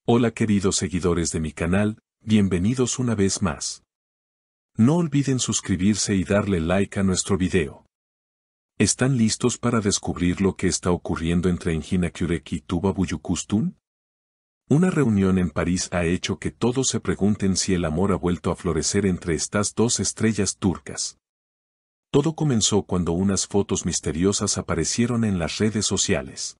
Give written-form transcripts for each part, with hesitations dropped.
Hola queridos seguidores de mi canal, bienvenidos una vez más. No olviden suscribirse y darle like a nuestro video. ¿Están listos para descubrir lo que está ocurriendo entre Engin Akyurek y Tuba Büyüküstün? Una reunión en París ha hecho que todos se pregunten si el amor ha vuelto a florecer entre estas dos estrellas turcas. Todo comenzó cuando unas fotos misteriosas aparecieron en las redes sociales.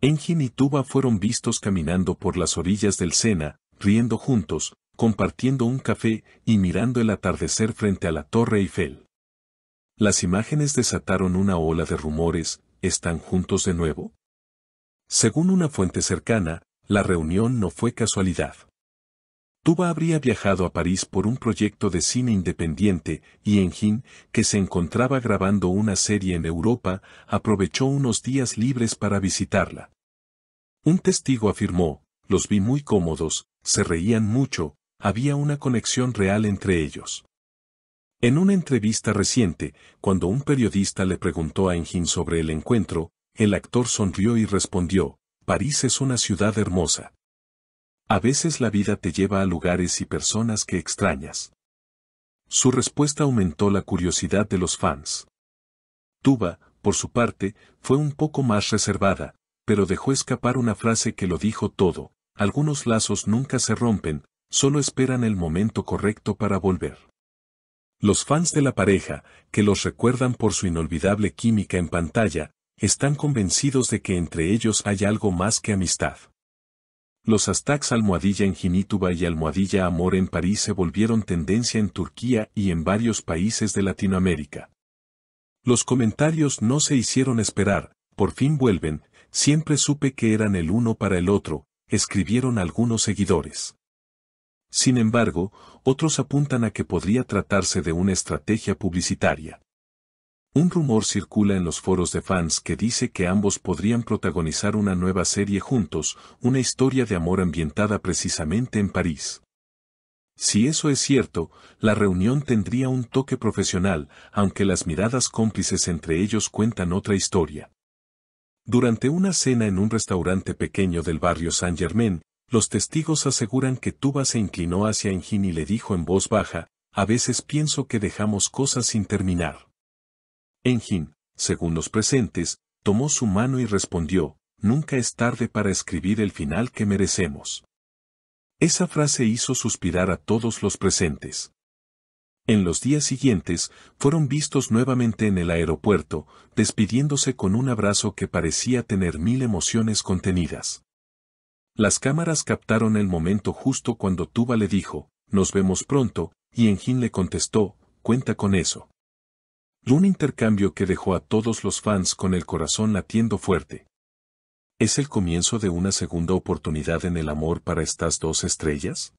Engin y Tuba fueron vistos caminando por las orillas del Sena, riendo juntos, compartiendo un café y mirando el atardecer frente a la Torre Eiffel. Las imágenes desataron una ola de rumores. ¿Están juntos de nuevo? Según una fuente cercana, la reunión no fue casualidad. Tuba habría viajado a París por un proyecto de cine independiente y Engin, que se encontraba grabando una serie en Europa, aprovechó unos días libres para visitarla. Un testigo afirmó: los vi muy cómodos, se reían mucho, había una conexión real entre ellos. En una entrevista reciente, cuando un periodista le preguntó a Engin sobre el encuentro, el actor sonrió y respondió: París es una ciudad hermosa. A veces la vida te lleva a lugares y personas que extrañas. Su respuesta aumentó la curiosidad de los fans. Tuba, por su parte, fue un poco más reservada, pero dejó escapar una frase que lo dijo todo: algunos lazos nunca se rompen, solo esperan el momento correcto para volver. Los fans de la pareja, que los recuerdan por su inolvidable química en pantalla, están convencidos de que entre ellos hay algo más que amistad. Los hashtags #Engin-Tuba y #Amor en París se volvieron tendencia en Turquía y en varios países de Latinoamérica. Los comentarios no se hicieron esperar: por fin vuelven, siempre supe que eran el uno para el otro, escribieron algunos seguidores. Sin embargo, otros apuntan a que podría tratarse de una estrategia publicitaria. Un rumor circula en los foros de fans que dice que ambos podrían protagonizar una nueva serie juntos, una historia de amor ambientada precisamente en París. Si eso es cierto, la reunión tendría un toque profesional, aunque las miradas cómplices entre ellos cuentan otra historia. Durante una cena en un restaurante pequeño del barrio Saint-Germain, los testigos aseguran que Tuba se inclinó hacia Engin y le dijo en voz baja: a veces pienso que dejamos cosas sin terminar. Engin, según los presentes, tomó su mano y respondió: nunca es tarde para escribir el final que merecemos. Esa frase hizo suspirar a todos los presentes. En los días siguientes, fueron vistos nuevamente en el aeropuerto, despidiéndose con un abrazo que parecía tener 1000 emociones contenidas. Las cámaras captaron el momento justo cuando Tuba le dijo: nos vemos pronto, y Engin le contestó: cuenta con eso. Un intercambio que dejó a todos los fans con el corazón latiendo fuerte. ¿Es el comienzo de una segunda oportunidad en el amor para estas dos estrellas?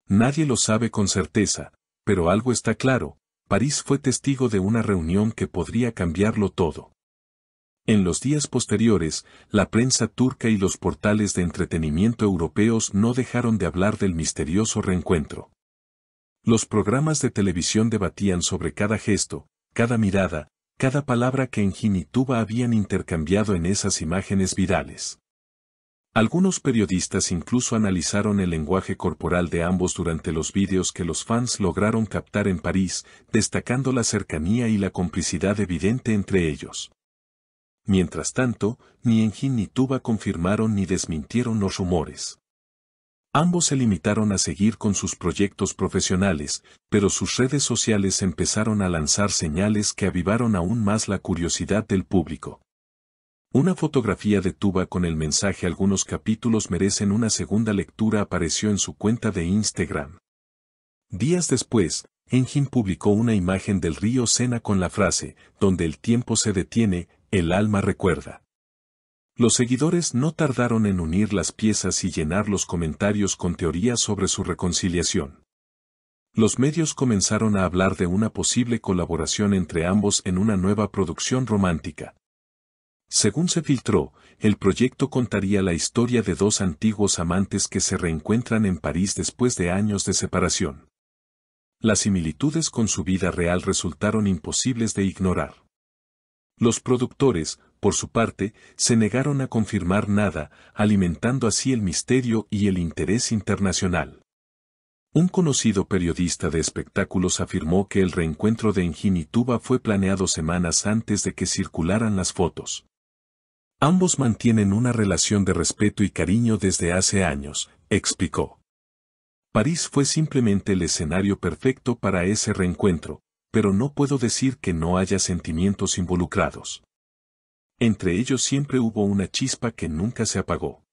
Nadie lo sabe con certeza, pero algo está claro: París fue testigo de una reunión que podría cambiarlo todo. En los días posteriores, la prensa turca y los portales de entretenimiento europeos no dejaron de hablar del misterioso reencuentro. Los programas de televisión debatían sobre cada gesto, cada mirada, cada palabra que Engin y Tuba habían intercambiado en esas imágenes virales. Algunos periodistas incluso analizaron el lenguaje corporal de ambos durante los vídeos que los fans lograron captar en París, destacando la cercanía y la complicidad evidente entre ellos. Mientras tanto, ni Engin ni Tuba confirmaron ni desmintieron los rumores. Ambos se limitaron a seguir con sus proyectos profesionales, pero sus redes sociales empezaron a lanzar señales que avivaron aún más la curiosidad del público. Una fotografía de Tuba con el mensaje "algunos capítulos merecen una segunda lectura" apareció en su cuenta de Instagram. Días después, Engin publicó una imagen del río Sena con la frase: donde el tiempo se detiene, el alma recuerda. Los seguidores no tardaron en unir las piezas y llenar los comentarios con teorías sobre su reconciliación. Los medios comenzaron a hablar de una posible colaboración entre ambos en una nueva producción romántica. Según se filtró, el proyecto contaría la historia de dos antiguos amantes que se reencuentran en París después de años de separación. Las similitudes con su vida real resultaron imposibles de ignorar. Los productores, por su parte, se negaron a confirmar nada, alimentando así el misterio y el interés internacional. Un conocido periodista de espectáculos afirmó que el reencuentro de Engin y Tuba fue planeado semanas antes de que circularan las fotos. Ambos mantienen una relación de respeto y cariño desde hace años, explicó. París fue simplemente el escenario perfecto para ese reencuentro, pero no puedo decir que no haya sentimientos involucrados. Entre ellos siempre hubo una chispa que nunca se apagó.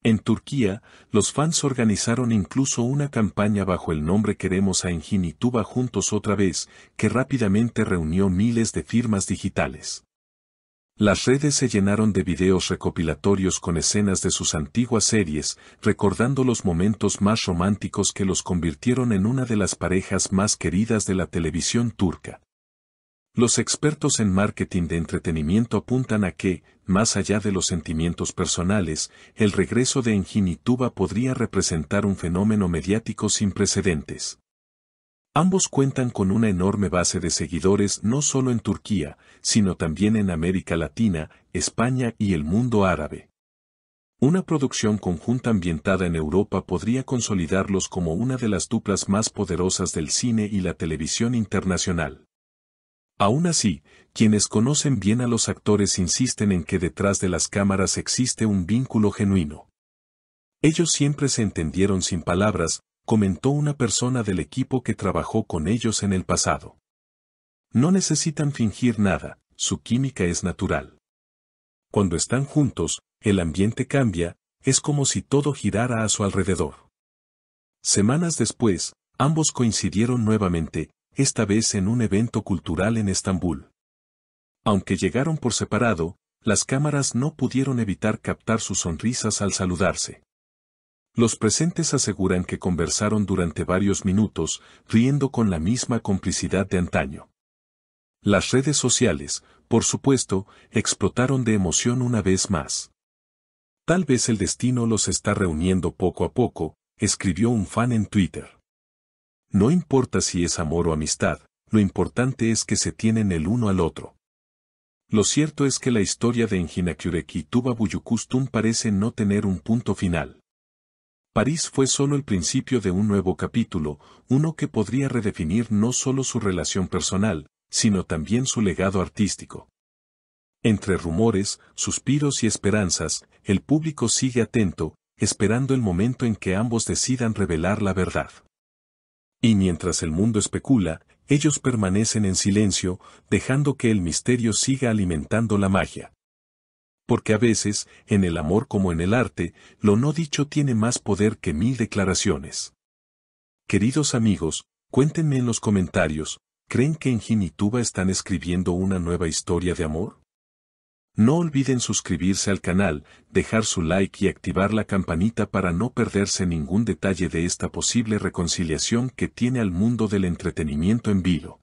En Turquía, los fans organizaron incluso una campaña bajo el nombre Queremos a Engin y Tuba juntos otra vez, que rápidamente reunió miles de firmas digitales. Las redes se llenaron de videos recopilatorios con escenas de sus antiguas series, recordando los momentos más románticos que los convirtieron en una de las parejas más queridas de la televisión turca. Los expertos en marketing de entretenimiento apuntan a que, más allá de los sentimientos personales, el regreso de Engin y Tuba podría representar un fenómeno mediático sin precedentes. Ambos cuentan con una enorme base de seguidores no solo en Turquía, sino también en América Latina, España y el mundo árabe. Una producción conjunta ambientada en Europa podría consolidarlos como una de las duplas más poderosas del cine y la televisión internacional. Aún así, quienes conocen bien a los actores insisten en que detrás de las cámaras existe un vínculo genuino. Ellos siempre se entendieron sin palabras, comentó una persona del equipo que trabajó con ellos en el pasado. No necesitan fingir nada, su química es natural. Cuando están juntos, el ambiente cambia, es como si todo girara a su alrededor. Semanas después, ambos coincidieron nuevamente, esta vez en un evento cultural en Estambul. Aunque llegaron por separado, las cámaras no pudieron evitar captar sus sonrisas al saludarse. Los presentes aseguran que conversaron durante varios minutos, riendo con la misma complicidad de antaño. Las redes sociales, por supuesto, explotaron de emoción una vez más. Tal vez el destino los está reuniendo poco a poco, escribió un fan en Twitter. No importa si es amor o amistad, lo importante es que se tienen el uno al otro. Lo cierto es que la historia de Engin Akyurek y Tuba Büyüküstün parece no tener un punto final. París fue solo el principio de un nuevo capítulo, uno que podría redefinir no solo su relación personal, sino también su legado artístico. Entre rumores, suspiros y esperanzas, el público sigue atento, esperando el momento en que ambos decidan revelar la verdad. Y mientras el mundo especula, ellos permanecen en silencio, dejando que el misterio siga alimentando la magia. Porque a veces, en el amor como en el arte, lo no dicho tiene más poder que 1000 declaraciones. Queridos amigos, cuéntenme en los comentarios, ¿creen que Engin y Tuba están escribiendo una nueva historia de amor? No olviden suscribirse al canal, dejar su like y activar la campanita para no perderse ningún detalle de esta posible reconciliación que tiene al mundo del entretenimiento en vilo.